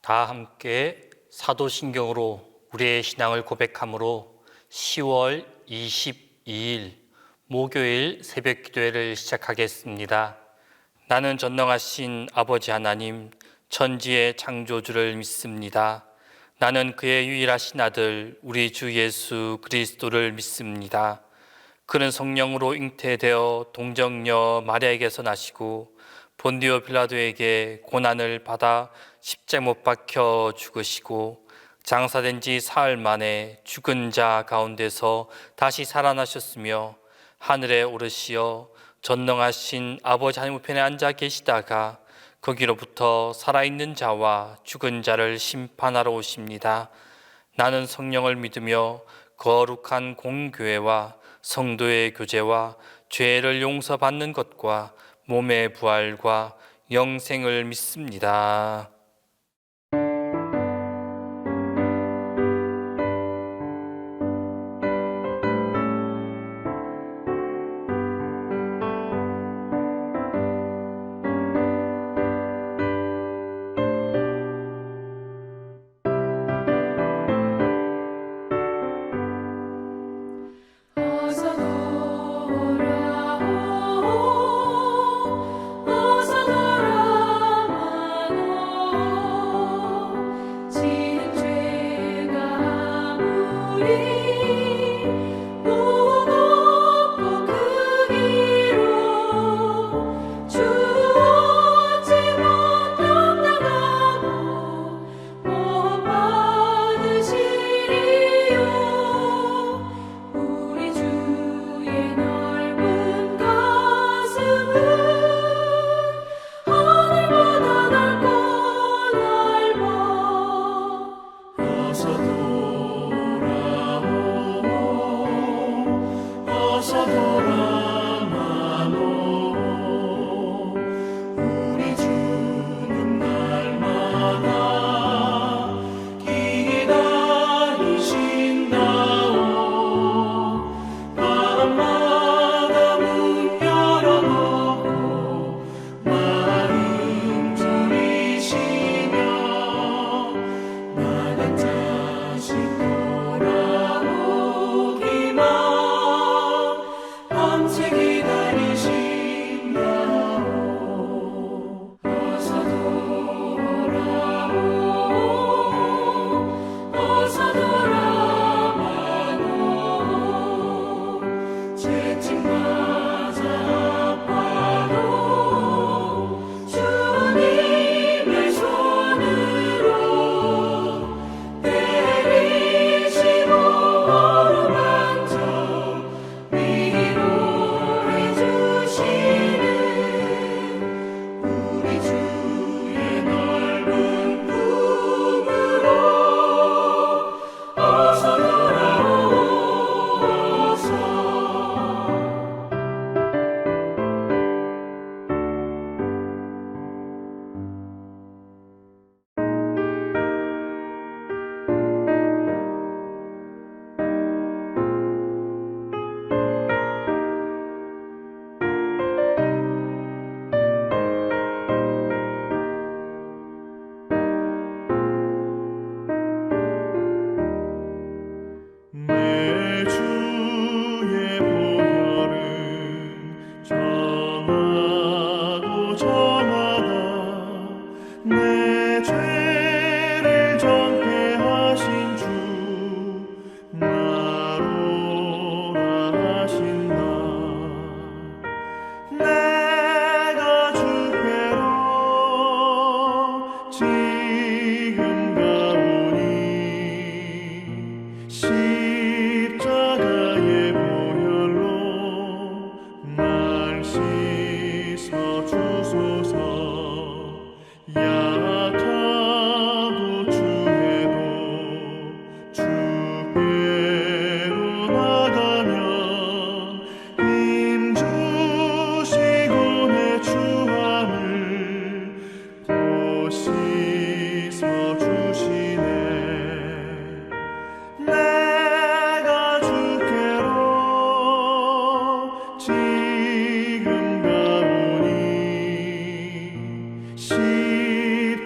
다 함께 사도신경으로 우리의 신앙을 고백함으로 10월 22일 목요일 새벽 기도회를 시작하겠습니다. 나는 전능하신 아버지 하나님, 천지의 창조주를 믿습니다. 나는 그의 유일하신 아들 우리 주 예수 그리스도를 믿습니다. 그는 성령으로 잉태되어 동정녀 마리아에게서 나시고 본디오 빌라도에게 고난을 받아 십자가에 못 박혀 죽으시고 장사된 지 사흘 만에 죽은 자 가운데서 다시 살아나셨으며 하늘에 오르시어 전능하신 아버지 하나님 우편에 앉아 계시다가 거기로부터 살아있는 자와 죽은 자를 심판하러 오십니다. 나는 성령을 믿으며 거룩한 공교회와 성도의 교제와 죄를 용서받는 것과 몸의 부활과 영생을 믿습니다.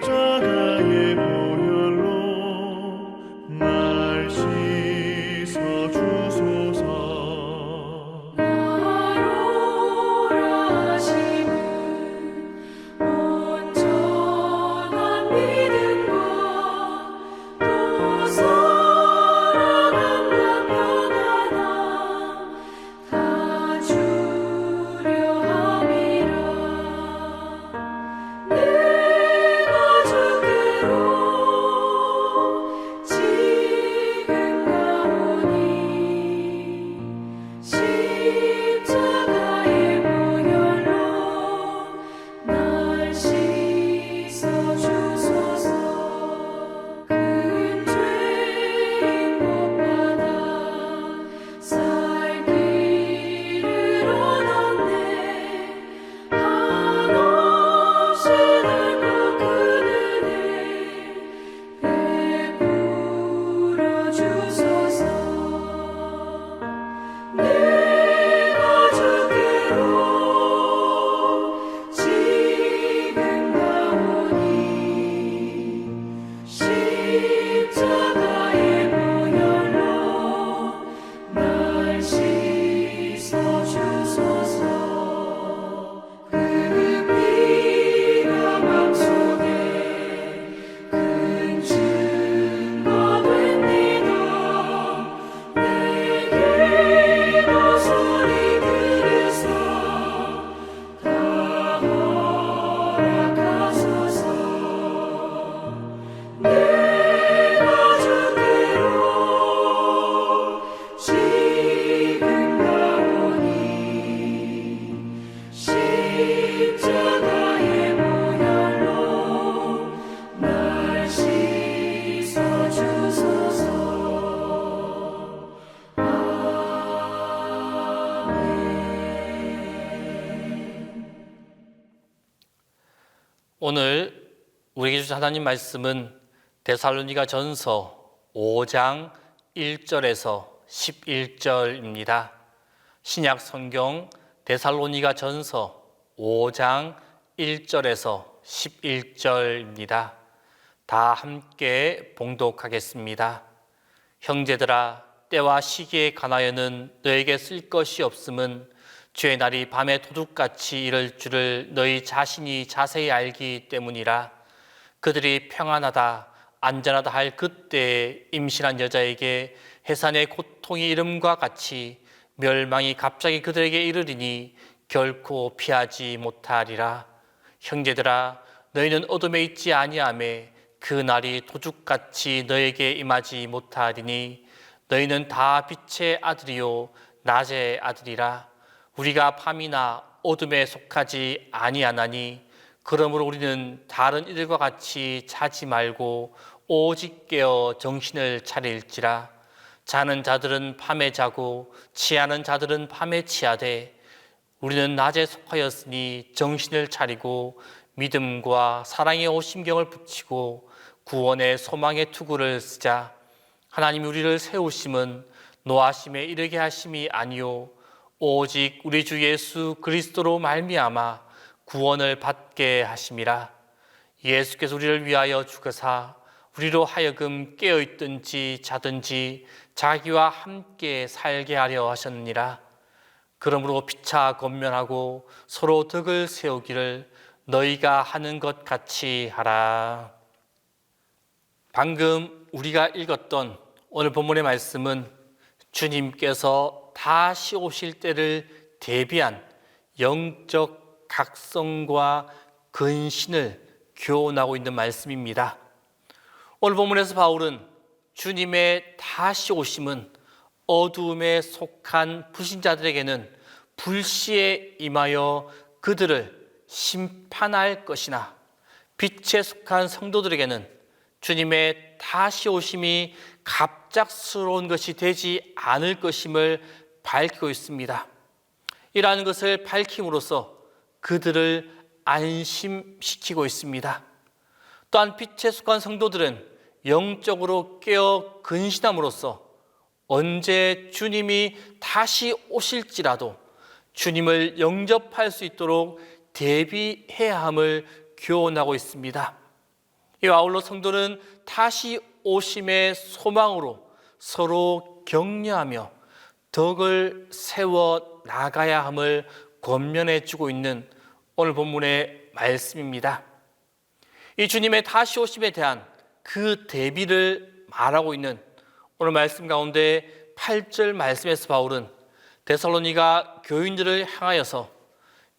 십자가에 보여 오늘 우리에게 주신 하나님 말씀은 데살로니가 전서 5장 1절에서 11절입니다. 신약 성경 데살로니가 전서 5장 1절에서 11절입니다. 다 함께 봉독하겠습니다. 형제들아, 때와 시기에 관하여는 너에게 쓸 것이 없음은 주의 날이 밤에 도둑같이 이를 줄을 너희 자신이 자세히 알기 때문이라. 그들이 평안하다 안전하다 할 그때에 임신한 여자에게 해산의 고통이 이름과 같이 멸망이 갑자기 그들에게 이르리니 결코 피하지 못하리라. 형제들아, 너희는 어둠에 있지 아니하매 그 날이 도둑같이 너에게 임하지 못하리니 너희는 다 빛의 아들이요 낮의 아들이라. 우리가 밤이나 어둠에 속하지 아니하나니 그러므로 우리는 다른 이들과 같이 자지 말고 오직 깨어 정신을 차릴지라. 자는 자들은 밤에 자고 취하는 자들은 밤에 취하되 우리는 낮에 속하였으니 정신을 차리고 믿음과 사랑의 오심경을 붙이고 구원의 소망의 투구를 쓰자. 하나님이 우리를 세우심은 노하심에 이르게 하심이 아니요 오직 우리 주 예수 그리스도로 말미암아 구원을 받게 하심이라. 예수께서 우리를 위하여 죽으사 우리로 하여금 깨어있든지 자든지 자기와 함께 살게 하려 하셨느니라. 그러므로 피차 권면하고 서로 덕을 세우기를 너희가 하는 것 같이 하라. 방금 우리가 읽었던 오늘 본문의 말씀은 주님께서 다시 오실 때를 대비한 영적 각성과 근신을 교훈하고 있는 말씀입니다. 오늘 본문에서 바울은 주님의 다시 오심은 어두움에 속한 불신자들에게는 불시에 임하여 그들을 심판할 것이나 빛에 속한 성도들에게는 주님의 다시 오심이 갑작스러운 것이 되지 않을 것임을 밝히고 있습니다. 이러한 것을 밝힘으로써 그들을 안심시키고 있습니다. 또한 빛에 속한 성도들은 영적으로 깨어 근신함으로써 언제 주님이 다시 오실지라도 주님을 영접할 수 있도록 대비해야 함을 교훈하고 있습니다. 이와 아울러 성도는 다시 오심의 소망으로 서로 격려하며 덕을 세워 나가야 함을 권면해 주고 있는 오늘 본문의 말씀입니다. 이 주님의 다시 오심에 대한 그 대비를 말하고 있는 오늘 말씀 가운데 8절 말씀에서 바울은 데살로니가 교인들을 향하여서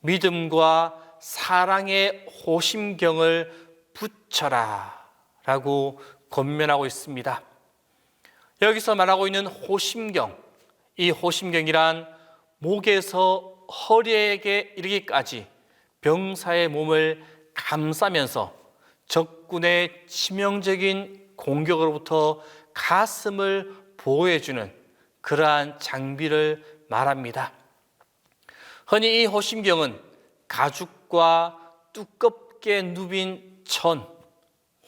믿음과 사랑의 호심경을 붙여라 라고 권면하고 있습니다. 여기서 말하고 있는 호심경, 이 호심경이란 목에서 허리에게 이르기까지 병사의 몸을 감싸면서 적군의 치명적인 공격으로부터 가슴을 보호해주는 그러한 장비를 말합니다. 흔히 이 호심경은 가죽과 두껍게 누빈 천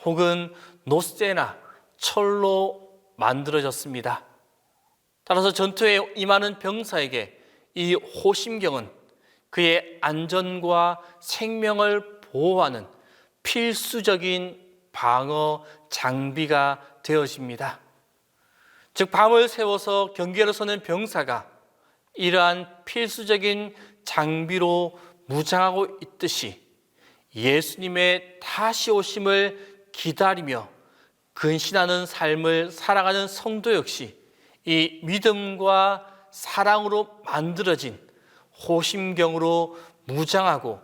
혹은 노쇠나 철로 만들어졌습니다. 따라서 전투에 임하는 병사에게 이 호심경은 그의 안전과 생명을 보호하는 필수적인 방어 장비가 되어집니다. 즉 밤을 새워서 경계로 서는 병사가 이러한 필수적인 장비로 무장하고 있듯이 예수님의 다시 오심을 기다리며 근신하는 삶을 살아가는 성도 역시 이 믿음과 사랑으로 만들어진 호심경으로 무장하고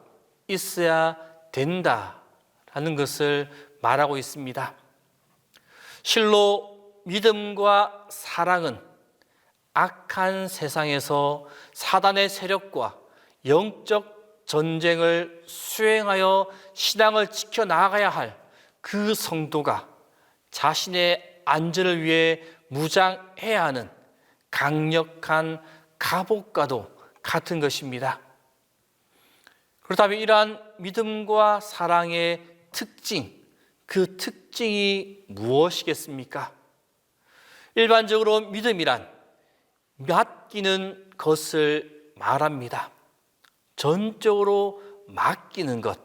있어야 된다라는 것을 말하고 있습니다. 실로 믿음과 사랑은 악한 세상에서 사단의 세력과 영적 전쟁을 수행하여 신앙을 지켜나가야 할 그 성도가 자신의 안전을 위해 무장해야 하는 강력한 갑옷과도 같은 것입니다. 그렇다면 이러한 믿음과 사랑의 특징, 그 특징이 무엇이겠습니까? 일반적으로 믿음이란 맡기는 것을 말합니다. 전적으로 맡기는 것,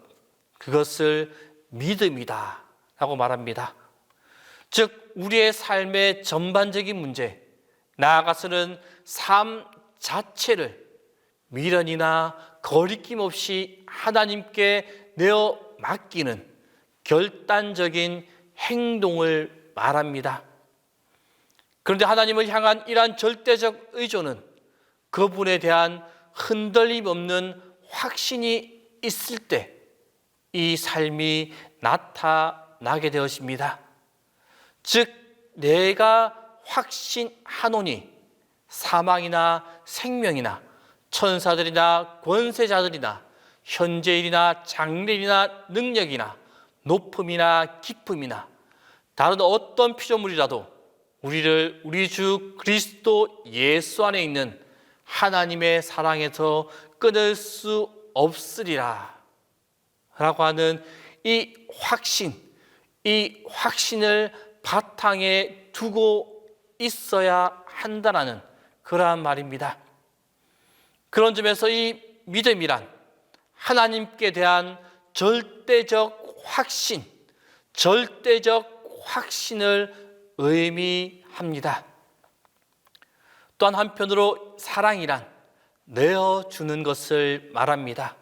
그것을 믿음이다 라고 말합니다. 즉 우리의 삶의 전반적인 문제, 나아가서는 삶 자체를 미련이나 거리낌 없이 하나님께 내어 맡기는 결단적인 행동을 말합니다. 그런데 하나님을 향한 이러한 절대적 의존은 그분에 대한 흔들림 없는 확신이 있을 때 이 삶이 나타나게 되었습니다. 즉 내가 확신하노니 사망이나 생명이나 천사들이나 권세자들이나 현재일이나 장래일이나 능력이나 높음이나 깊음이나 다른 어떤 피조물이라도 우리를 우리 주 그리스도 예수 안에 있는 하나님의 사랑에서 끊을 수 없으리라 라고 하는 이 확신을 바탕에 두고 있어야 한다는 그러한 말입니다. 그런 점에서 이 믿음이란 하나님께 대한 절대적 확신을 의미합니다. 또한 한편으로 사랑이란 내어주는 것을 말합니다.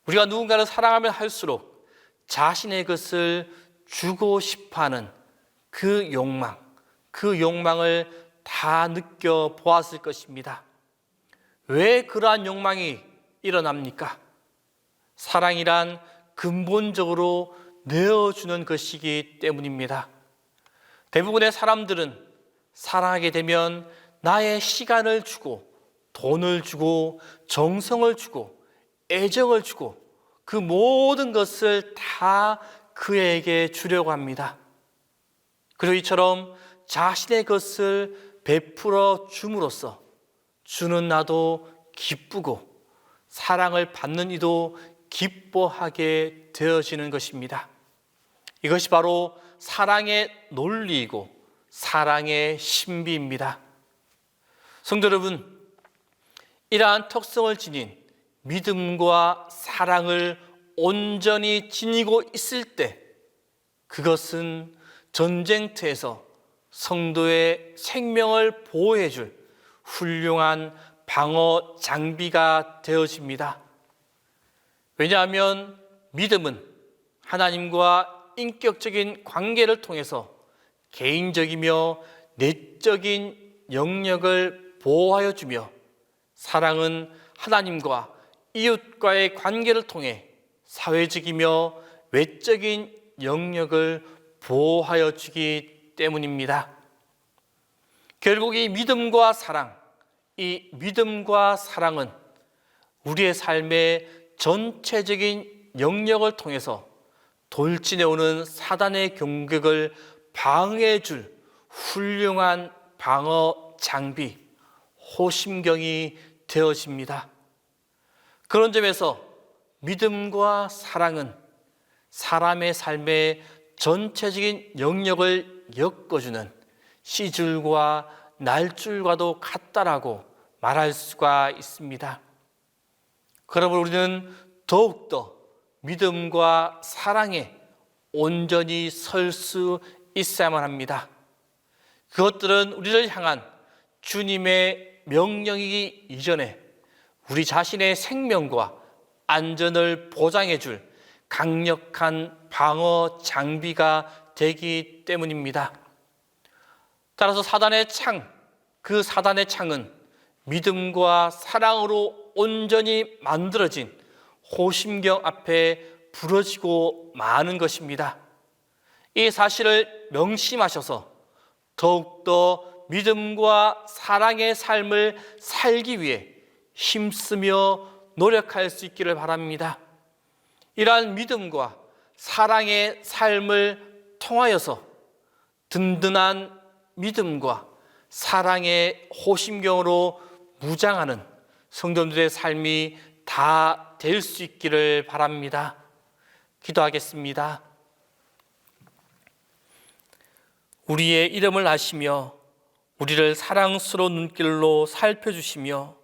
우리가 누군가를 사랑하면 할수록 자신의 것을 주고 싶어하는 그 욕망을 다 느껴보았을 것입니다. 왜 그러한 욕망이 일어납니까? 사랑이란 근본적으로 내어주는 것이기 때문입니다. 대부분의 사람들은 사랑하게 되면 나의 시간을 주고 돈을 주고 정성을 주고 애정을 주고 그 모든 것을 다 그에게 주려고 합니다. 그리고 이처럼 자신의 것을 베풀어 줌으로써 주는 나도 기쁘고 사랑을 받는 이도 기뻐하게 되어지는 것입니다. 이것이 바로 사랑의 논리이고 사랑의 신비입니다. 성도 여러분, 이러한 특성을 지닌 믿음과 사랑을 온전히 지니고 있을 때 그것은 전쟁터에서 성도의 생명을 보호해 줄 훌륭한 방어 장비가 되어집니다. 왜냐하면 믿음은 하나님과 인격적인 관계를 통해서 개인적이며 내적인 영역을 보호하여 주며, 사랑은 하나님과 이웃과의 관계를 통해 사회적이며 외적인 영역을 보호하여 주기 때문입니다. 결국 이 믿음과 사랑은 우리의 삶의 전체적인 영역을 통해서 돌진해오는 사단의 공격을 방어해 줄 훌륭한 방어 장비, 호심경이 되어집니다. 그런 점에서 믿음과 사랑은 사람의 삶의 전체적인 영역을 엮어주는 씨줄과 날줄과도 같다라고 말할 수가 있습니다. 그러므로 우리는 더욱더 믿음과 사랑에 온전히 설 수 있어야만 합니다. 그것들은 우리를 향한 주님의 명령이기 이전에 우리 자신의 생명과 안전을 보장해 줄 강력한 방어 장비가 되기 때문입니다. 따라서 사단의 창은 믿음과 사랑으로 온전히 만들어진 호심경 앞에 부러지고 마는 것입니다. 이 사실을 명심하셔서 더욱더 믿음과 사랑의 삶을 살기 위해 힘쓰며 노력할 수 있기를 바랍니다. 이러한 믿음과 사랑의 삶을 통하여서 든든한 믿음과 사랑의 호심경으로 무장하는 성도들의 삶이 다 될 수 있기를 바랍니다. 기도하겠습니다. 우리의 이름을 아시며 우리를 사랑스러운 눈길로 살펴주시며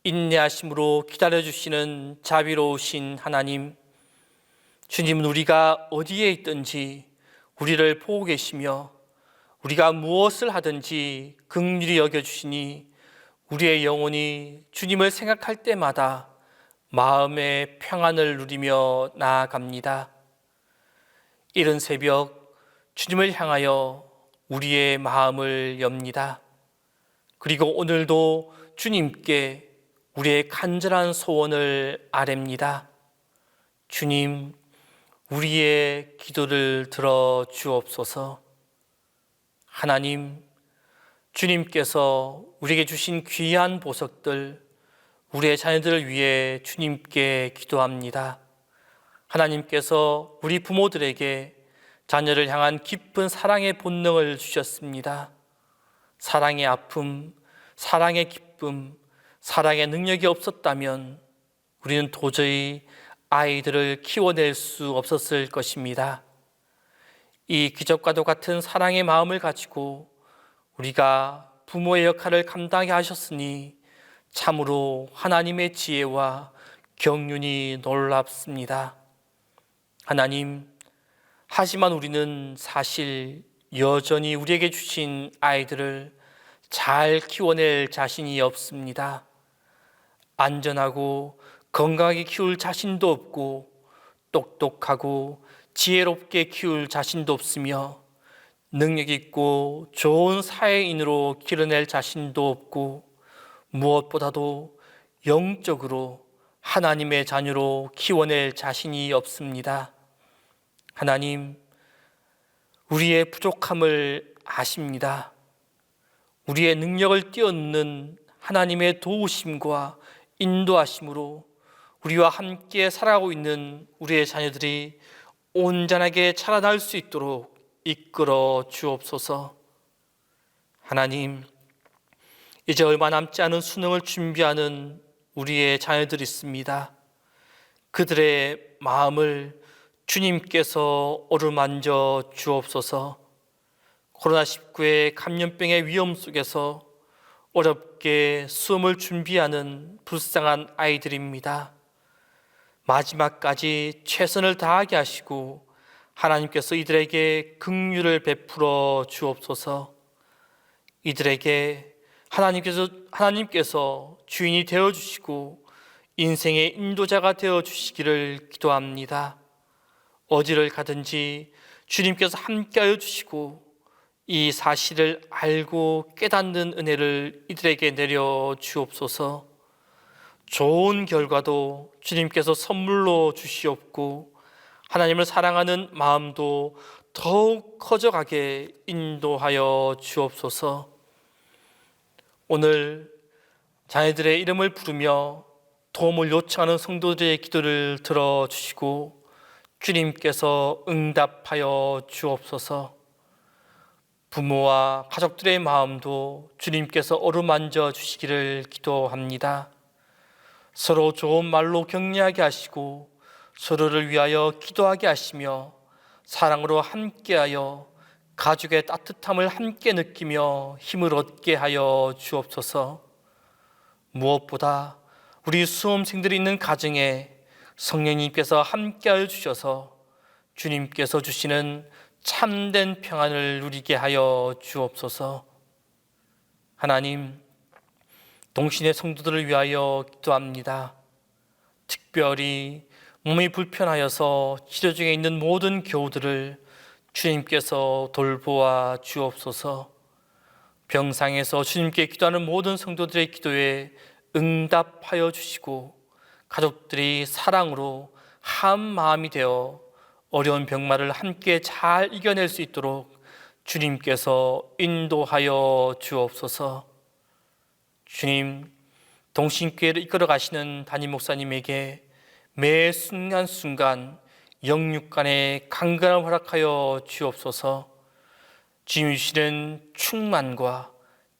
인내하심으로 기다려주시는 자비로우신 하나님, 주님은 우리가 어디에 있든지 우리를 보고 계시며 우리가 무엇을 하든지 긍휼히 여겨주시니 우리의 영혼이 주님을 생각할 때마다 마음의 평안을 누리며 나아갑니다. 이른 새벽 주님을 향하여 우리의 마음을 엽니다. 그리고 오늘도 주님께 우리의 간절한 소원을 아뢰입니다. 주님, 우리의 기도를 들어 주옵소서. 하나님, 주님께서 우리에게 주신 귀한 보석들, 우리의 자녀들을 위해 주님께 기도합니다. 하나님께서 우리 부모들에게 자녀를 향한 깊은 사랑의 본능을 주셨습니다. 사랑의 아픔, 사랑의 기쁨, 사랑의 능력이 없었다면 우리는 도저히 아이들을 키워낼 수 없었을 것입니다. 이 기적과도 같은 사랑의 마음을 가지고 우리가 부모의 역할을 감당하게 하셨으니 참으로 하나님의 지혜와 경륜이 놀랍습니다. 하나님, 하지만 우리는 사실 여전히 우리에게 주신 아이들을 잘 키워낼 자신이 없습니다. 안전하고 건강하게 키울 자신도 없고 똑똑하고 지혜롭게 키울 자신도 없으며 능력 있고 좋은 사회인으로 길러낼 자신도 없고 무엇보다도 영적으로 하나님의 자녀로 키워낼 자신이 없습니다. 하나님, 우리의 부족함을 아십니다. 우리의 능력을 뛰어넘는 하나님의 도우심과 인도하심으로 우리와 함께 살아가고 있는 우리의 자녀들이 온전하게 자라날 수 있도록 이끌어 주옵소서. 하나님, 이제 얼마 남지 않은 수능을 준비하는 우리의 자녀들이 있습니다. 그들의 마음을 주님께서 어루만져 주옵소서. 코로나19의 감염병의 위험 속에서 어렵게 수험을 준비하는 불쌍한 아이들입니다. 마지막까지 최선을 다하게 하시고 하나님께서 이들에게 긍휼을 베풀어 주옵소서. 이들에게 하나님께서 주인이 되어 주시고 인생의 인도자가 되어 주시기를 기도합니다. 어디를 가든지 주님께서 함께하여 주시고 이 사실을 알고 깨닫는 은혜를 이들에게 내려 주옵소서. 좋은 결과도 주님께서 선물로 주시옵고 하나님을 사랑하는 마음도 더욱 커져가게 인도하여 주옵소서. 오늘 자녀들의 이름을 부르며 도움을 요청하는 성도들의 기도를 들어주시고 주님께서 응답하여 주옵소서. 부모와 가족들의 마음도 주님께서 어루만져 주시기를 기도합니다. 서로 좋은 말로 격려하게 하시고 서로를 위하여 기도하게 하시며 사랑으로 함께하여 가족의 따뜻함을 함께 느끼며 힘을 얻게 하여 주옵소서. 무엇보다 우리 수험생들이 있는 가정에 성령님께서 함께하여 주셔서 주님께서 주시는 참된 평안을 누리게 하여 주옵소서. 하나님, 동신의 성도들을 위하여 기도합니다. 특별히 몸이 불편하여서 치료 중에 있는 모든 교우들을 주님께서 돌보아 주옵소서. 병상에서 주님께 기도하는 모든 성도들의 기도에 응답하여 주시고 가족들이 사랑으로 한 마음이 되어 어려운 병마를 함께 잘 이겨낼 수 있도록 주님께서 인도하여 주옵소서. 주님, 동신교회를 이끌어 가시는 담임 목사님에게 매 순간순간 영육간의 강건함을 허락하여 주옵소서. 주님 주시는 충만과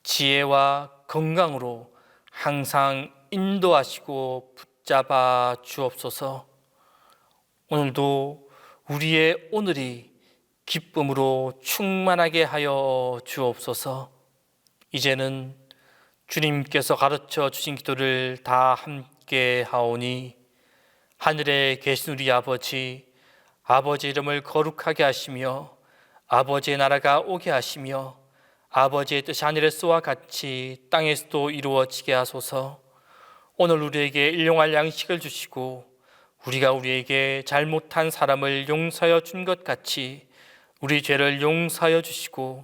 지혜와 건강으로 항상 인도하시고 붙잡아 주옵소서. 오늘도 우리의 오늘이 기쁨으로 충만하게 하여 주옵소서. 이제는 주님께서 가르쳐 주신 기도를 다 함께 하오니, 하늘에 계신 우리 아버지, 아버지 이름을 거룩하게 하시며 아버지의 나라가 오게 하시며 아버지의 뜻이 하늘에서와 같이 땅에서도 이루어지게 하소서. 오늘 우리에게 일용할 양식을 주시고 우리가 우리에게 잘못한 사람을 용서하여 준 것 같이 우리 죄를 용서하여 주시고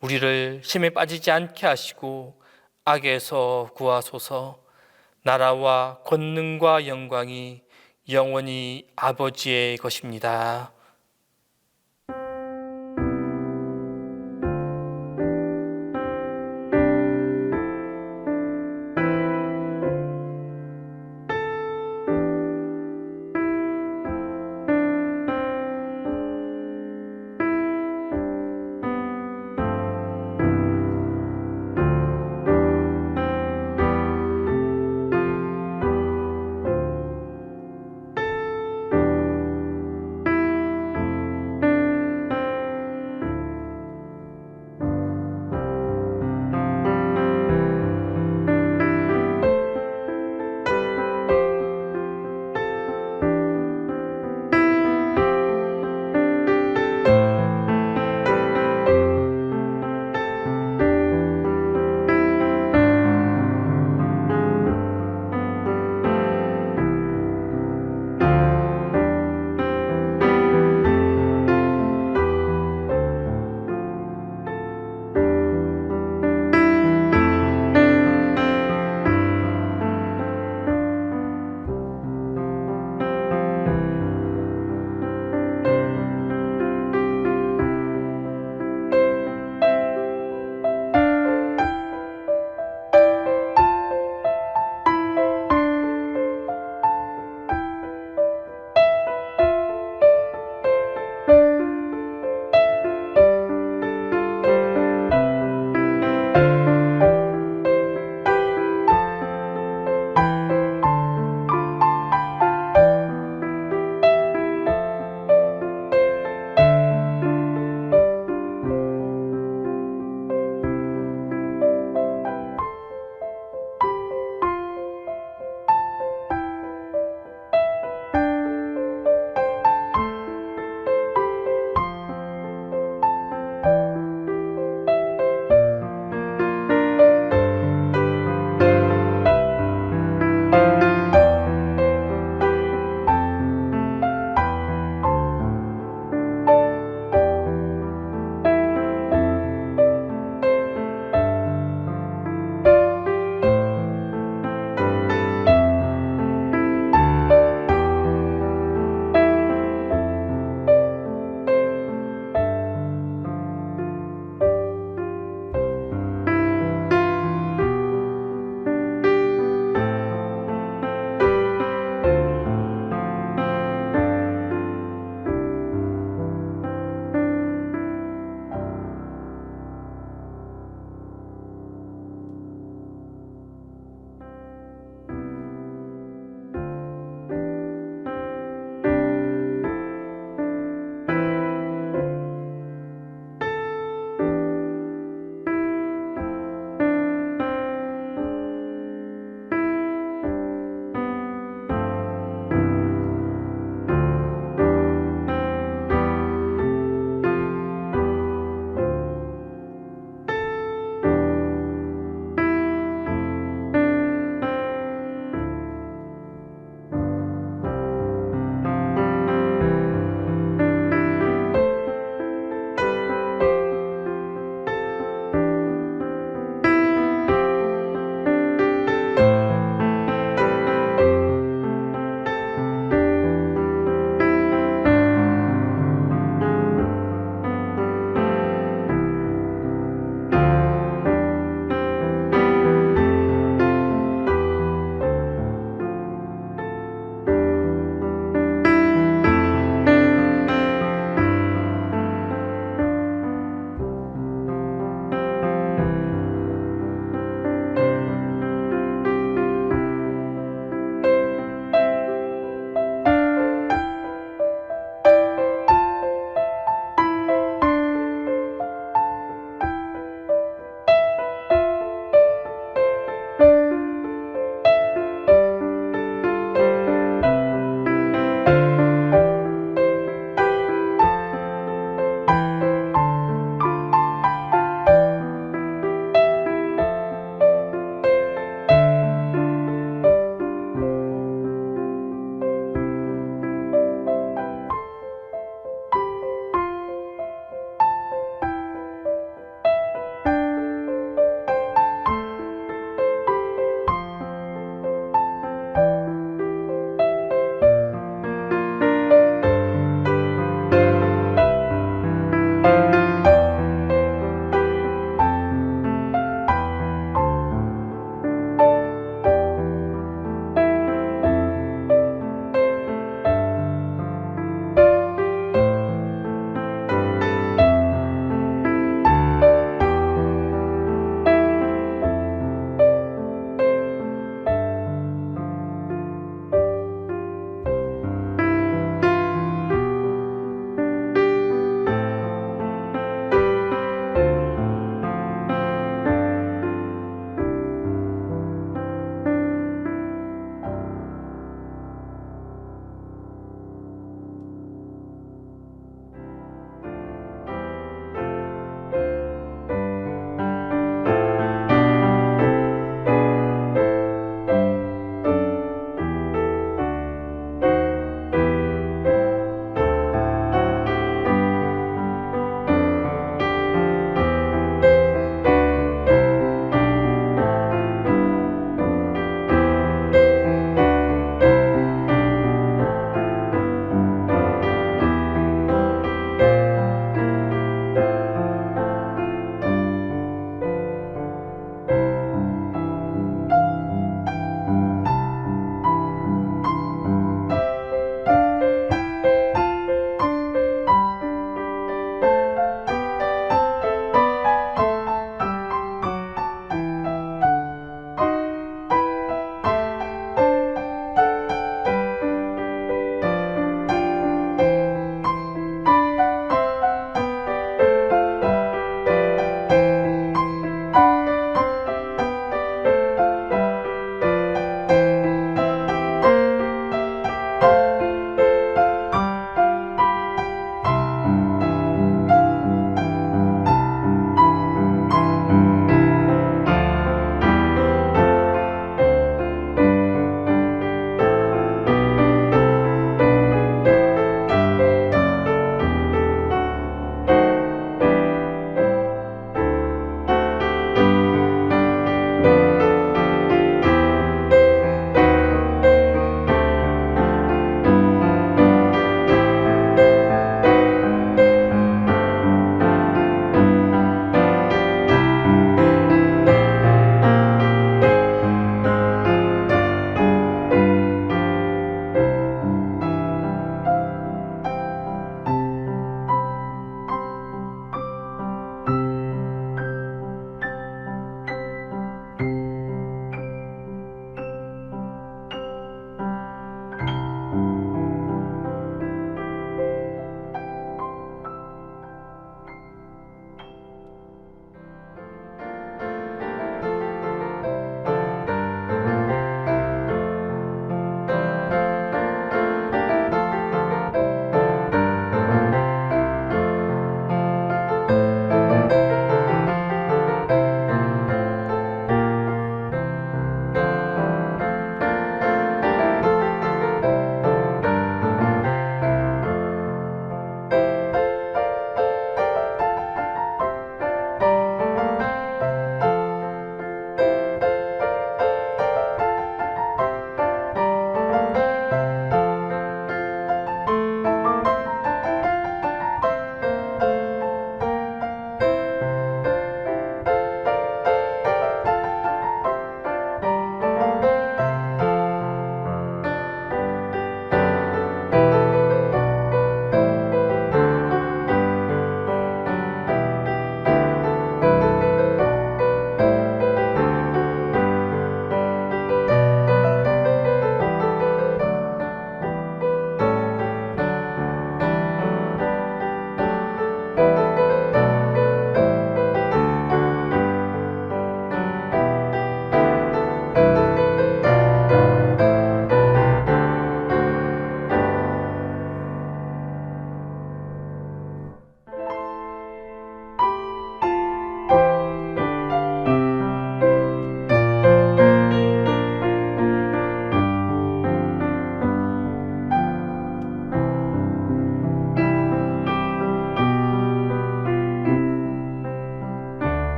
우리를 심에 빠지지 않게 하시고 악에서 구하소서. 나라와 권능과 영광이 영원히 아버지의 것입니다.